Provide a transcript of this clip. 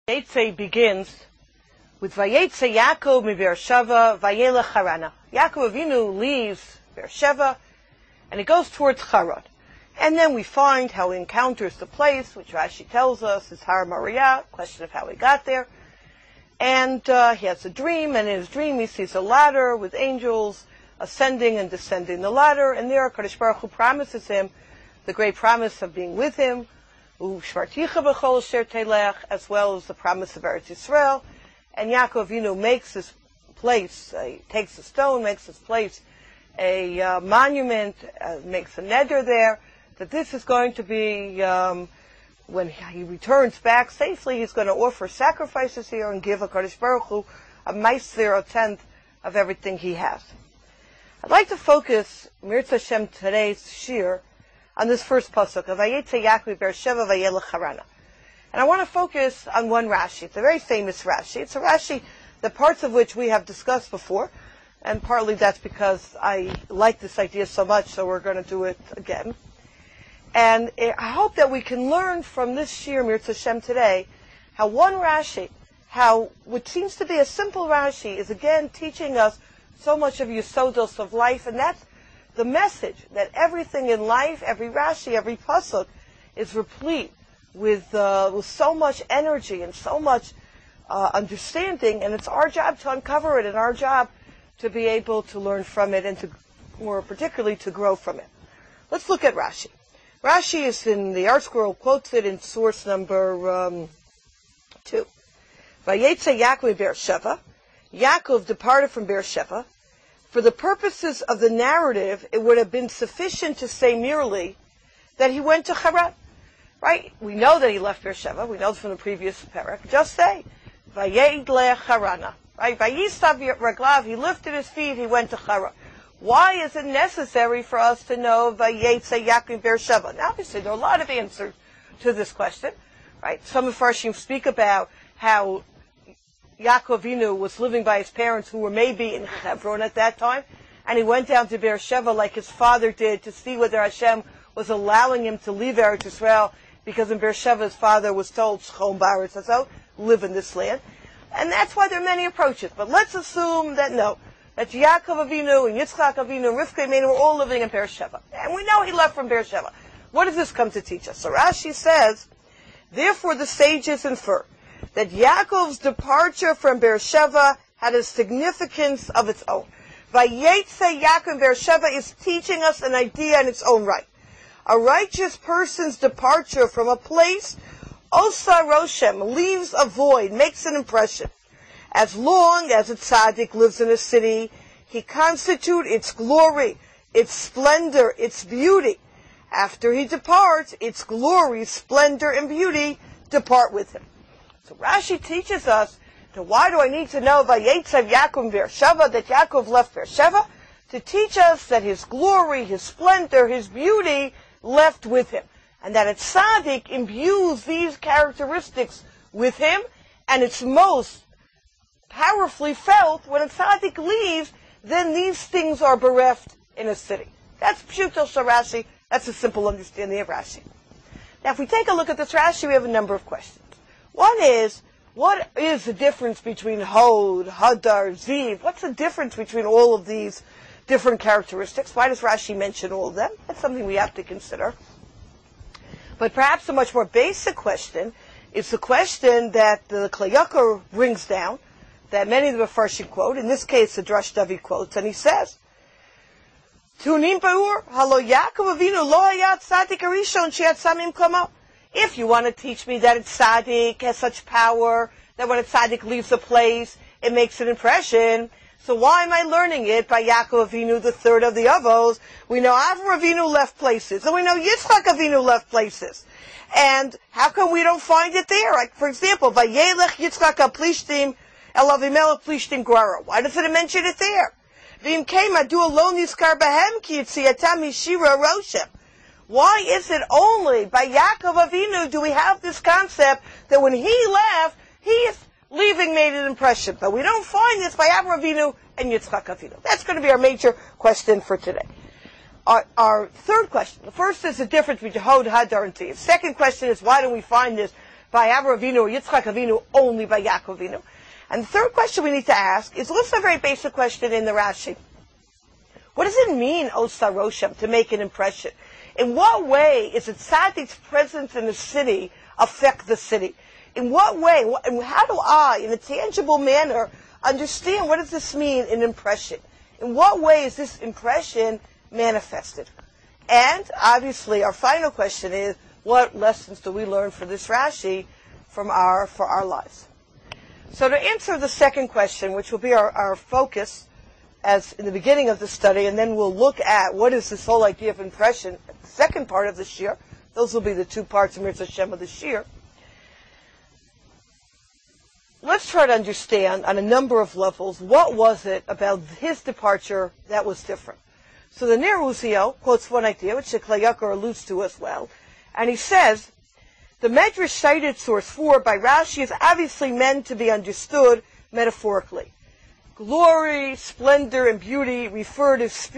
Vayeitzei begins with Vayeitzei Yaakov mi Beersheva Vayelech Harana. Yaakov Avinu leaves Beersheva and he goes towards Haran. And then we find how he encounters the place, which Rashi tells us is Har Moriah, question of how he got there. And he has a dream, and in his dream he sees a ladder with angels ascending and descending the ladder, and there HaKadosh Baruch Hu promises him the great promise of being with him, as well as the promise of Eretz Yisrael. And Yaakov Avinu makes this place, takes a stone, makes this place a monument, makes a neder there, that this is going to be, when he returns back safely, he's going to offer sacrifices here and give HaKadosh Baruch Hu a meiser, a tenth of everything he has. I'd like to focus, Mirza Hashem, today's shir, on this first pasuk of Vayeitzei Yaakov Beersheva Vayelech Harana. And I want to focus on one Rashi. It's a very famous Rashi. It's a Rashi, the parts of which we have discussed before, and partly that's because I like this idea so much, so we're going to do it again. And I hope that we can learn from this shir, Mirza Hashem, today, how one Rashi, how what seems to be a simple Rashi is again teaching us so much of Yesodos of life, and that's the message that everything in life, every Rashi, every pasuk, is replete with so much energy and so much understanding, and it's our job to uncover it, and our job to be able to learn from it, and to, more particularly, to grow from it. Let's look at Rashi. Rashi is in the Art Scroll, quotes it in source number 2. Vayeitzei Yaakov Beersheva. Yaakov departed from Beersheva. For the purposes of the narrative, it would have been sufficient to say merely that he went to Haran. Right? We know that he left Beersheva. We know from the previous parak. Just say, Vayedle Harana. Right? Vayistav Raglav, he lifted his feet, he went to Haran. Why is it necessary for us to know Vayeitzei Yaakov Beersheva? Now, obviously, there are a lot of answers to this question. Right? Some of Farshim speak about how Yaakov Avinu was living by his parents, who were maybe in Hebron at that time, and he went down to Beersheva like his father did to see whether Hashem was allowing him to leave Eretz Yisrael, because in Beersheva his father was told, Shchom Ba'aretz Hazot, live in this land. And that's why there are many approaches. But let's assume that no, that Yaakov Avinu and Yitzchak Avinu and Rivka Imenu were all living in Beersheva. And we know he left from Beersheva. What does this come to teach us? So Rashi says, therefore the sages infer that Yaakov's departure from Beersheva had a significance of its own. Vayeitzei Yaakov Beersheva is teaching us an idea in its own right. A righteous person's departure from a place, osa roshem, leaves a void, makes an impression. As long as a tzaddik lives in a city, he constitutes its glory, its splendor, its beauty. After he departs, its glory, splendor, and beauty depart with him. So Rashi teaches us that why do I need to know Vayeitzei Yaakov Beersheva, that Yaakov left Beersheva? To teach us that his glory, his splendor, his beauty left with him. And that a tzaddik imbues these characteristics with him, and it's most powerfully felt when a tzaddik leaves, then these things are bereft in a city. That's Pshuto Rashi. That's a simple understanding of Rashi. Now, if we take a look at this Rashi, we have a number of questions. One is, what is the difference between Hod, Hadar, Ziv? What's the difference between all of these different characteristics? Why does Rashi mention all of them? That's something we have to consider. But perhaps a much more basic question is the question that the Kli Yakar brings down, that many of the Mefarshim quote. In this case, the Drush David quotes, and he says, Tunim Barur, Halo Yaakov Avinu lo hayat tzadik arishon sheyatzah mimkomo. If you want to teach me that a tzaddik has such power, that when a tzaddik leaves a place, it makes an impression, so why am I learning it by Yaakov Avinu, the third of the Avos? We know Avraham Avinu left places, and we know Yitzchak Avinu left places. And how come we don't find it there? Like, for example, Vayelech Yitzchak HaPlishtim El Avimelech Plishtim Guara. Why doesn't it mention it there? V'im kei madu lo nizkar bahem ki yitziatam mishira roshem. Why is it only by Yaakov Avinu do we have this concept that when he left, his leaving made an impression? But we don't find this by Avraham Avinu and Yitzchak Avinu. That's going to be our major question for today. Our third question. The first is the difference between Hod, Hadar, and Ziv. Second question is, why do we find this by Avraham Avinu or Yitzchak Avinu, only by Yaakov Avinu. And the third question we need to ask is, listen to a very basic question in the Rashi. What does it mean, Osa Roshem, to make an impression? In what way is it Tzaddik's presence in the city affect the city? In what way, and how do I, in a tangible manner, understand what does this mean, an impression? In what way is this impression manifested? And obviously, our final question is, what lessons do we learn for this Rashi for our lives? So to answer the second question, which will be our focus as in the beginning of the study, and then we'll look at what is this whole idea of impression, the second part of the shir. Those will be the two parts of Mirza Hashem of the shir. Let's try to understand on a number of levels what was it about his departure that was different. So the Ner Uziel quotes one idea, which the Kli Yakar alludes to as well, and he says, the Medrash cited source 4 by Rashi is obviously meant to be understood metaphorically. Glory, splendor, and beauty refer to spiritual